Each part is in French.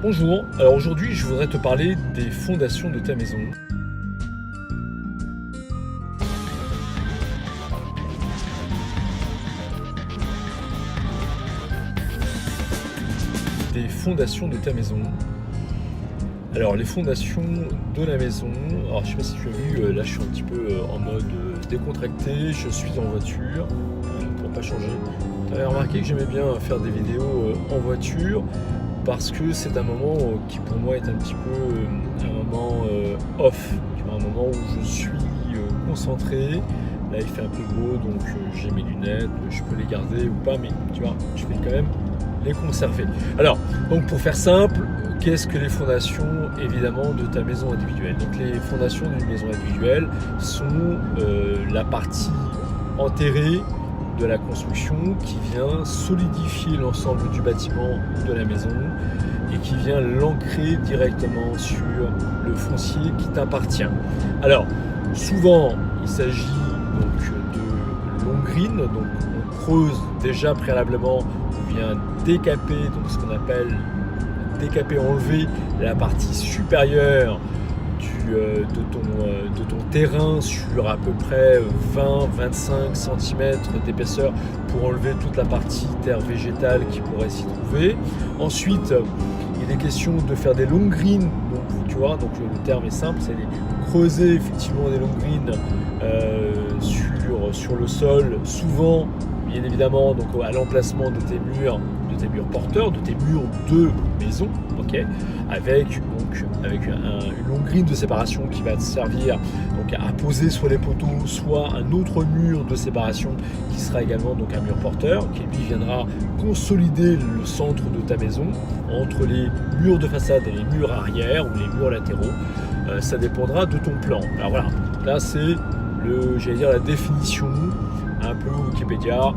Bonjour, alors aujourd'hui je voudrais te parler des fondations de ta maison. Des fondations de ta maison. Alors les fondations de la maison, alors je sais pas si tu as vu, là je suis un petit peu en mode décontracté, je suis en voiture, pour pas changer. Tu avais remarqué que j'aimais bien faire des vidéos en voiture parce que c'est un moment qui pour moi est un petit peu un moment off, tu vois, un moment où je suis concentré. Là il fait un peu beau donc j'ai mes lunettes, je peux les garder ou pas, mais tu vois, je vais quand même les conserver. Alors, donc pour faire simple, qu'est-ce que les fondations évidemment de ta maison individuelle? Donc les fondations d'une maison individuelle sont la partie enterrée de la construction qui vient solidifier l'ensemble du bâtiment de la maison et qui vient l'ancrer directement sur le foncier qui t'appartient. Alors, souvent, il s'agit donc de long green, donc on creuse déjà préalablement, on vient décaper, donc ce qu'on appelle décaper, enlever la partie supérieure de ton terrain sur à peu près 20-25 cm d'épaisseur pour enlever toute la partie terre végétale qui pourrait s'y trouver. Ensuite, il est question de faire des long greens, donc tu vois, donc le terme est simple, c'est creuser effectivement des long greens sur le sol, souvent bien évidemment donc à l'emplacement de tes murs porteurs, de tes murs de maison, ok, avec une longue grille de séparation qui va te servir donc à poser soit les poteaux, soit un autre mur de séparation qui sera également donc un mur porteur qui lui viendra consolider le centre de ta maison entre les murs de façade et les murs arrière ou les murs latéraux. Ça dépendra de ton plan. Alors voilà, là c'est la définition un peu Wikipédia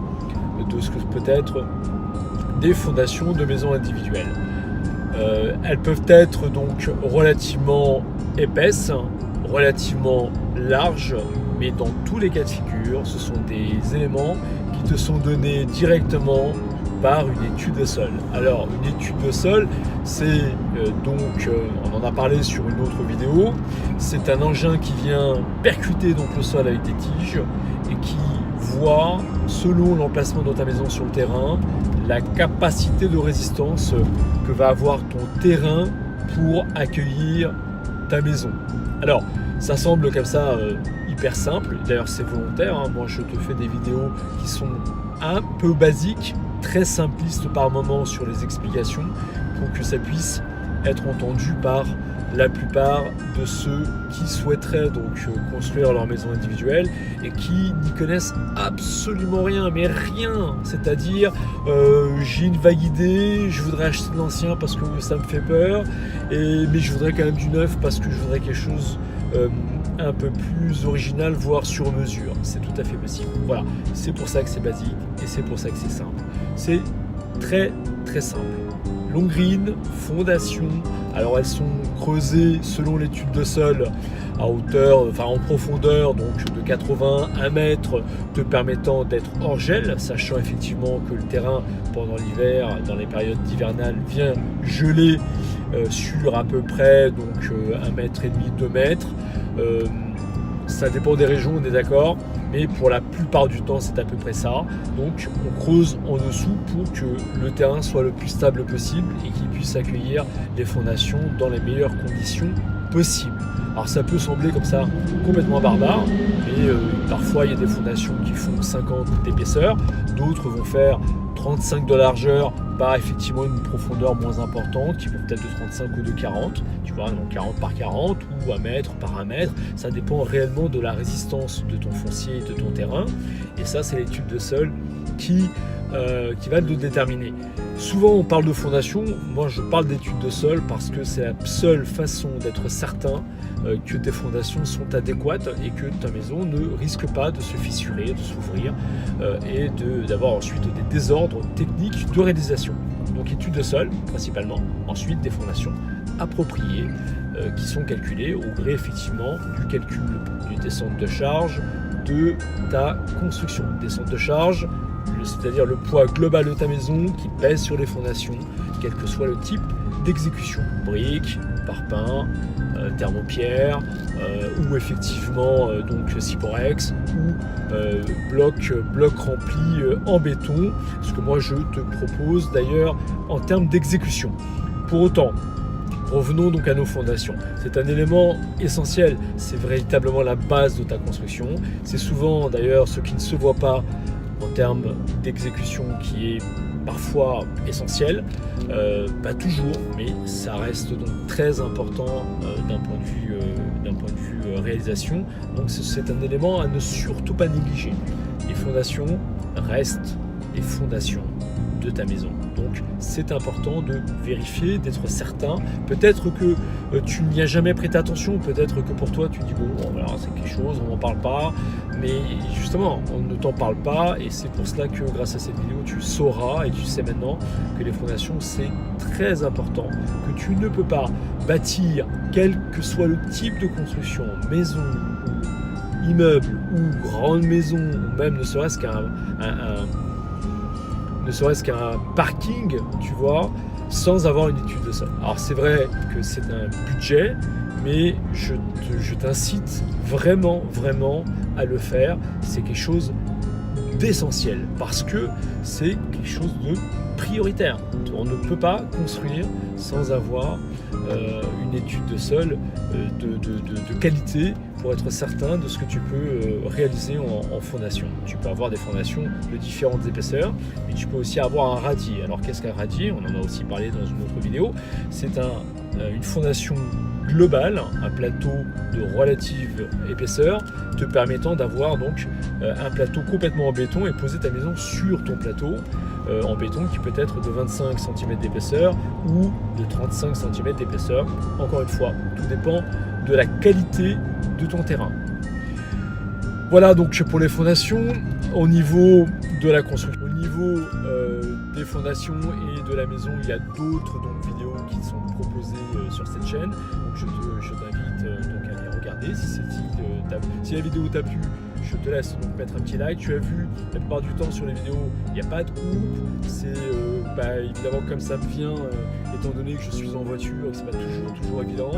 de ce que peut être des fondations de maisons individuelles. Elles peuvent être donc relativement épaisses, relativement larges, mais dans tous les cas de figure, ce sont des éléments qui te sont donnés directement par une étude de sol. Alors, une étude de sol, c'est on en a parlé sur une autre vidéo, c'est un engin qui vient percuter donc le sol avec des tiges et qui voit, selon l'emplacement de ta maison sur le terrain, la capacité de résistance que va avoir ton terrain pour accueillir ta maison. Alors, ça semble comme ça hyper simple, d'ailleurs c'est volontaire, hein. Moi je te fais des vidéos qui sont un peu basiques, très simplistes par moments sur les explications, pour que ça puisse être entendu par la plupart de ceux qui souhaiteraient donc construire leur maison individuelle et qui n'y connaissent absolument rien, mais rien, c'est-à-dire j'ai une vague idée, je voudrais acheter de l'ancien parce que ça me fait peur, mais je voudrais quand même du neuf parce que je voudrais quelque chose un peu plus original, voire sur mesure. C'est tout à fait possible. Voilà, c'est pour ça que c'est basique et c'est pour ça que c'est simple. C'est très très simple. Long green, fondation. Alors elles sont creusées selon l'étude de sol à hauteur, en profondeur, donc de 80 à 1 mètre, te permettant d'être hors gel, sachant effectivement que le terrain pendant l'hiver, dans les périodes hivernales, vient geler sur à peu près donc 1,5 mètre, 2 mètres. Ça dépend des régions, on est d'accord, mais pour la plupart du temps c'est à peu près ça. Donc on creuse en dessous pour que le terrain soit le plus stable possible et qu'il puisse accueillir les fondations dans les meilleures conditions possibles. Alors ça peut sembler comme ça complètement barbare, mais parfois il y a des fondations qui font 50 d'épaisseur, d'autres vont faire 35 de largeur par effectivement une profondeur moins importante qui peut être de 35 ou de 40, tu vois, donc 40 par 40 ou 1 mètre par 1 mètre, ça dépend réellement de la résistance de ton foncier et de ton terrain, et ça c'est l'étude de sol qui va le déterminer. Souvent on parle de fondation, moi je parle d'étude de sol parce que c'est la seule façon d'être certain que tes fondations sont adéquates et que ta maison ne risque pas de se fissurer, de s'ouvrir et d'avoir ensuite des désordres techniques de réalisation. Donc étude de sol principalement, ensuite des fondations appropriées qui sont calculées au gré effectivement du calcul du descente de charge de ta construction. Descente de charge, c'est-à-dire le poids global de ta maison qui pèse sur les fondations, quel que soit le type d'exécution. Briques, parpaing, thermopierre, ou effectivement donc Cyporex, ou bloc rempli en béton, ce que moi je te propose d'ailleurs en termes d'exécution. Pour autant, revenons donc à nos fondations. C'est un élément essentiel, c'est véritablement la base de ta construction. C'est souvent d'ailleurs ce qui ne se voit pas en termes d'exécution qui est parfois essentiel, pas toujours, mais ça reste donc très important d'un point de vue réalisation. Donc c'est un élément à ne surtout pas négliger. Les fondations restent les fondations de ta maison. Donc c'est important de vérifier, d'être certain. Peut-être que tu n'y as jamais prêté attention, peut-être que pour toi tu dis bon voilà, c'est quelque chose, on n'en parle pas, mais justement on ne t'en parle pas et c'est pour cela que grâce à cette vidéo tu sauras et tu sais maintenant que les fondations c'est très important, que tu ne peux pas bâtir quel que soit le type de construction, maison ou immeuble ou grande maison ou même ne serait-ce qu'un parking, tu vois, sans avoir une étude de sol. Alors c'est vrai que c'est un budget, mais je t'incite vraiment à le faire. C'est quelque chose d'essentiel parce que c'est quelque chose de prioritaire. On ne peut pas construire sans avoir une étude de sol de qualité pour être certain de ce que tu peux réaliser en fondation. Tu peux avoir des fondations de différentes épaisseurs, mais tu peux aussi avoir un radier. Alors qu'est-ce qu'un radier? On en a aussi parlé dans une autre vidéo. C'est une fondation globale, un plateau de relative épaisseur, te permettant d'avoir donc un plateau complètement en béton et poser ta maison sur ton plateau en béton qui peut être de 25 cm d'épaisseur ou de 35 cm d'épaisseur. Encore une fois, tout dépend de la qualité de ton terrain. Voilà donc pour les fondations. Au niveau de la construction, au niveau des fondations et de la maison, il y a d'autres vidéos qui sont proposées sur cette chaîne. Donc je t'invite donc à les regarder. Si la vidéo t'a plu, je te laisse donc mettre un petit like. Tu as vu, la plupart du temps sur les vidéos, il n'y a pas de coupe. C'est évidemment comme ça me vient, étant donné que je suis en voiture et que c'est pas toujours évident.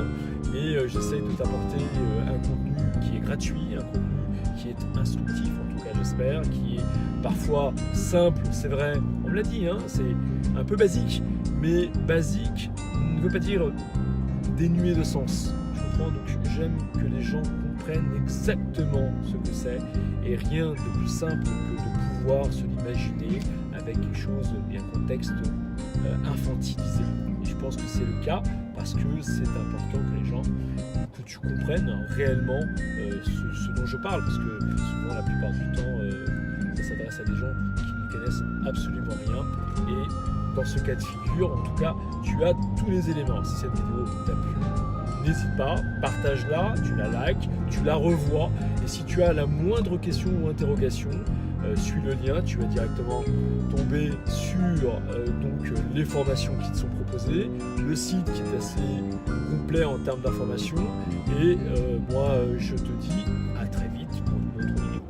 Mais j'essaye de t'apporter un contenu qui est gratuit, un contenu qui est instructif, en tout cas j'espère, qui est parfois simple, c'est vrai, on me l'a dit, hein, c'est un peu basique, mais basique ne veut pas dire dénué de sens. Je comprends, donc j'aime que les gens comprennent exactement ce que c'est, et rien de plus simple que de pouvoir se l'imaginer avec quelque chose et un contexte infantilisé. Et je pense que c'est le cas parce que c'est important que les gens, que tu comprennes réellement ce dont je parle, parce que souvent la plupart du temps ça s'adresse à des gens qui ne connaissent absolument rien, et dans ce cas de figure en tout cas tu as tous les éléments. Si cette vidéo t'a plu, n'hésite pas, partage-la, tu la likes, tu la revois, et si tu as la moindre question ou interrogation, suis le lien, tu vas directement tomber sur les formations qui te sont proposées, le site qui est assez complet en termes d'informations, et moi je te dis à très vite pour une autre vidéo.